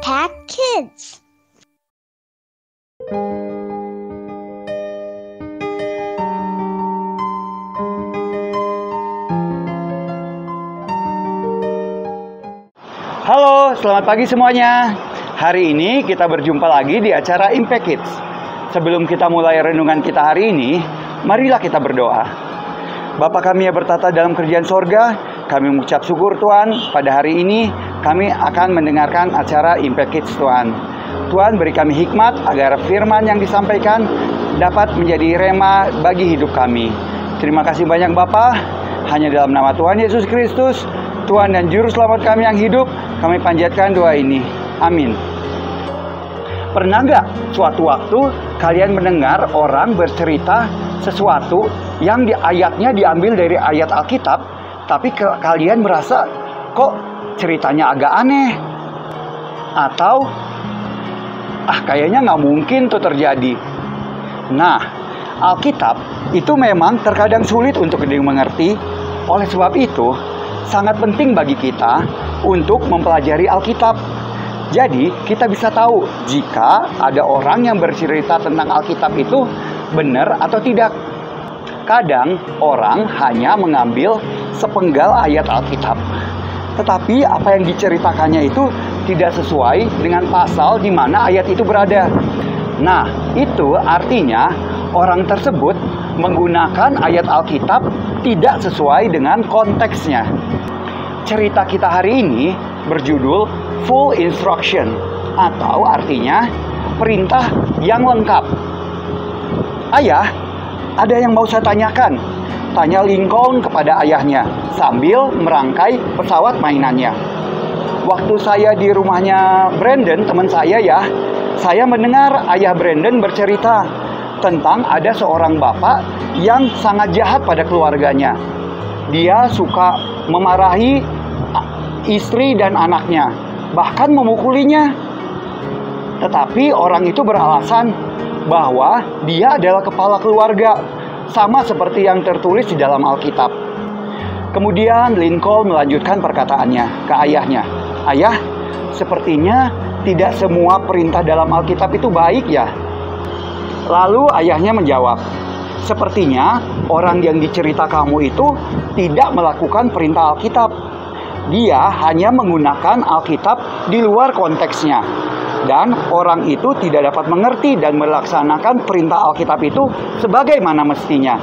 Impact Kids. Halo, selamat pagi semuanya. Hari ini kita berjumpa lagi di acara Impact Kids. Sebelum kita mulai renungan kita hari ini, marilah kita berdoa. Bapa kami yang bertata dalam kerajaan sorga, kami mengucap syukur Tuhan, pada hari ini kami akan mendengarkan acara Impact Kids Tuhan. Tuhan beri kami hikmat agar firman yang disampaikan dapat menjadi rema bagi hidup kami. Terima kasih banyak Bapa, hanya dalam nama Tuhan Yesus Kristus, Tuhan dan Juru Selamat kami yang hidup, kami panjatkan doa ini. Amin. Pernah nggak suatu waktu kalian mendengar orang bercerita sesuatu yang ayatnya diambil dari ayat Alkitab, tapi kalian merasa kok ceritanya agak aneh? Atau kayaknya nggak mungkin tuh terjadi. Nah, Alkitab itu memang terkadang sulit untuk dimengerti. Oleh sebab itu, sangat penting bagi kita untuk mempelajari Alkitab. Jadi, kita bisa tahu jika ada orang yang bercerita tentang Alkitab itu benar atau tidak. Kadang orang hanya mengambil sepenggal ayat Alkitab, tetapi apa yang diceritakannya itu tidak sesuai dengan pasal di mana ayat itu berada. Nah, itu artinya orang tersebut menggunakan ayat Alkitab tidak sesuai dengan konteksnya. Cerita kita hari ini berjudul Full Instruction, atau artinya perintah yang lengkap. Ayah, ada yang mau saya tanyakan. Tanya Lincoln kepada ayahnya sambil merangkai pesawat mainannya. Waktu saya di rumahnya Brandon, teman saya ya, saya mendengar ayah Brandon bercerita tentang ada seorang bapak yang sangat jahat pada keluarganya. Dia suka memarahi istri dan anaknya, bahkan memukulinya. Tetapi orang itu beralasan bahwa dia adalah kepala keluarga, sama seperti yang tertulis di dalam Alkitab. Kemudian Lincoln melanjutkan perkataannya ke ayahnya. Ayah, sepertinya tidak semua perintah dalam Alkitab itu baik ya. Lalu ayahnya menjawab, sepertinya orang yang dicerita kamu itu tidak melakukan perintah Alkitab. Dia hanya menggunakan Alkitab di luar konteksnya. Dan orang itu tidak dapat mengerti dan melaksanakan perintah Alkitab itu sebagaimana mestinya.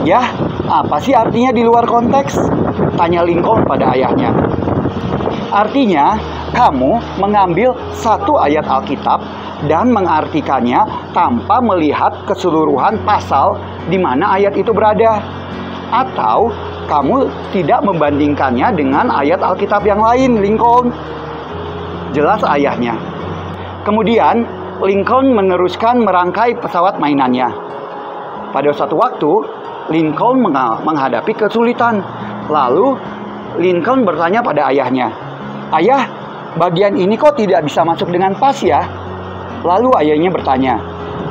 Ya, apa sih artinya di luar konteks? Tanya Lincoln pada ayahnya. Artinya, kamu mengambil satu ayat Alkitab dan mengartikannya tanpa melihat keseluruhan pasal di mana ayat itu berada. Atau kamu tidak membandingkannya dengan ayat Alkitab yang lain, Lincoln. Jelas ayahnya. Kemudian, Lincoln meneruskan merangkai pesawat mainannya. Pada suatu waktu, Lincoln menghadapi kesulitan. Lalu, Lincoln bertanya pada ayahnya, Ayah, bagian ini kok tidak bisa masuk dengan pas ya? Lalu ayahnya bertanya,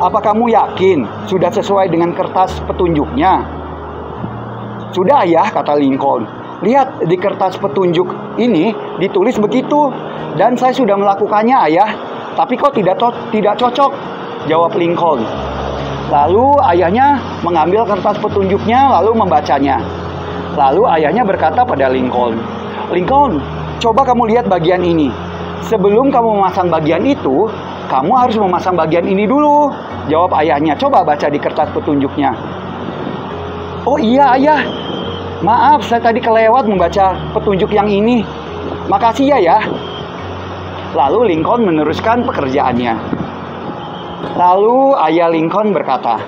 apa kamu yakin sudah sesuai dengan kertas petunjuknya? Sudah ayah, kata Lincoln. Lihat di kertas petunjuk ini ditulis begitu. Dan saya sudah melakukannya ayah. Tapi kok tidak cocok? Jawab Lincoln. Lalu ayahnya mengambil kertas petunjuknya lalu membacanya. Lalu ayahnya berkata pada Lincoln, Lincoln, coba kamu lihat bagian ini. Sebelum kamu memasang bagian itu, kamu harus memasang bagian ini dulu. Jawab ayahnya, coba baca di kertas petunjuknya. Oh iya ayah, maaf saya tadi kelewat membaca petunjuk yang ini. Makasih ya. Lalu Lincoln meneruskan pekerjaannya. Lalu ayah Lincoln berkata,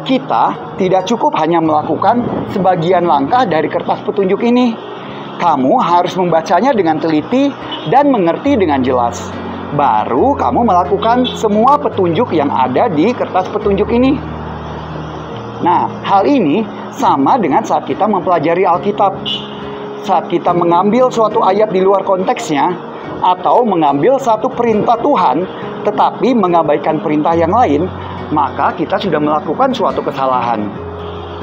kita tidak cukup hanya melakukan sebagian langkah dari kertas petunjuk ini. Kamu harus membacanya dengan teliti dan mengerti dengan jelas. Baru kamu melakukan semua petunjuk yang ada di kertas petunjuk ini. Nah, hal ini sama dengan saat kita mempelajari Alkitab. Saat kita mengambil suatu ayat di luar konteksnya, atau mengambil satu perintah Tuhan, tetapi mengabaikan perintah yang lain, maka kita sudah melakukan suatu kesalahan.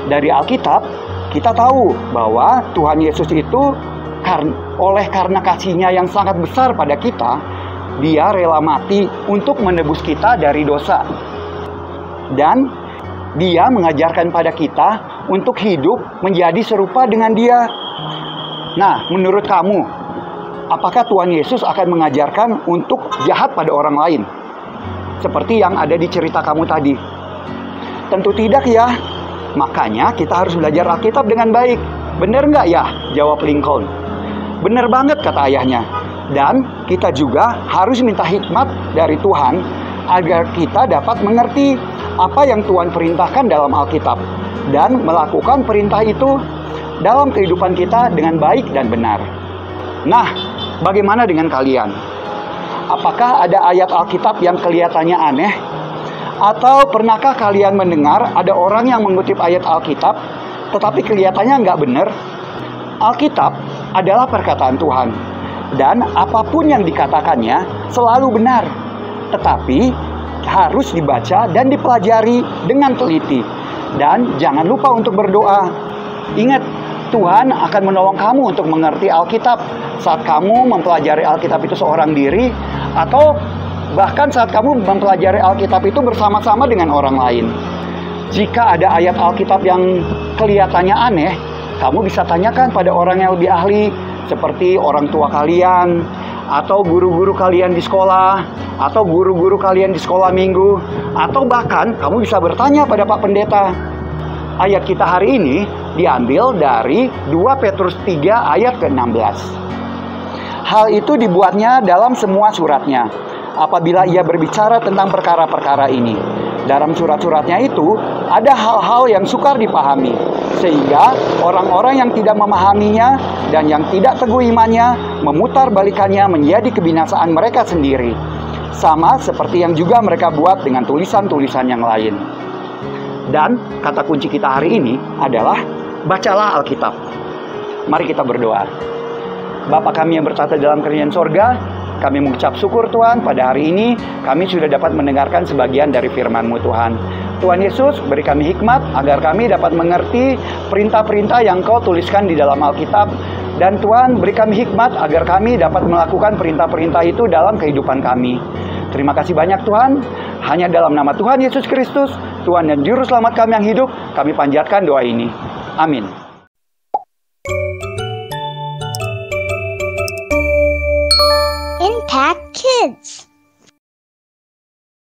Dari Alkitab, kita tahu bahwa Tuhan Yesus itu oleh karena kasih-Nya yang sangat besar pada kita, Dia rela mati untuk menebus kita dari dosa. Dan Dia mengajarkan pada kita untuk hidup menjadi serupa dengan Dia. Nah, menurut kamu, apakah Tuhan Yesus akan mengajarkan untuk jahat pada orang lain? Seperti yang ada di cerita kamu tadi. Tentu tidak ya. Makanya kita harus belajar Alkitab dengan baik. Benar nggak ya? Jawab Lincoln. Benar banget kata ayahnya. Dan kita juga harus minta hikmat dari Tuhan agar kita dapat mengerti apa yang Tuhan perintahkan dalam Alkitab dan melakukan perintah itu dalam kehidupan kita dengan baik dan benar. Nah, bagaimana dengan kalian? Apakah ada ayat Alkitab yang kelihatannya aneh? Atau pernahkah kalian mendengar ada orang yang mengutip ayat Alkitab tetapi kelihatannya nggak benar? Alkitab adalah perkataan Tuhan, dan apapun yang dikatakannya selalu benar. Tetapi harus dibaca dan dipelajari dengan teliti. Dan jangan lupa untuk berdoa. Ingat, Tuhan akan menolong kamu untuk mengerti Alkitab saat kamu mempelajari Alkitab itu seorang diri, atau bahkan saat kamu mempelajari Alkitab itu bersama-sama dengan orang lain. Jika ada ayat Alkitab yang kelihatannya aneh, kamu bisa tanyakan pada orang yang lebih ahli, seperti orang tua kalian, atau guru-guru kalian di sekolah, atau guru-guru kalian di sekolah minggu, atau bahkan kamu bisa bertanya pada Pak Pendeta. Ayat kita hari ini diambil dari 2 Petrus 3 ayat ke-16. Hal itu dibuatnya dalam semua suratnya, apabila ia berbicara tentang perkara-perkara ini. Dalam surat-suratnya itu ada hal-hal yang sukar dipahami, sehingga orang-orang yang tidak memahaminya dan yang tidak teguh imannya memutarbalikannya menjadi kebinasaan mereka sendiri. Sama seperti yang juga mereka buat dengan tulisan-tulisan yang lain. Dan kata kunci kita hari ini adalah bacalah Alkitab. Mari kita berdoa. Bapa kami yang bertata dalam kerajaan sorga, kami mengucap syukur Tuhan pada hari ini kami sudah dapat mendengarkan sebagian dari firman-Mu Tuhan. Tuhan Yesus, beri kami hikmat agar kami dapat mengerti perintah-perintah yang Kau tuliskan di dalam Alkitab. Dan Tuhan, beri kami hikmat agar kami dapat melakukan perintah-perintah itu dalam kehidupan kami. Terima kasih banyak Tuhan. Hanya dalam nama Tuhan Yesus Kristus, Tuhan dan Juru Selamat kami yang hidup, kami panjatkan doa ini. Amin. Impact Kids.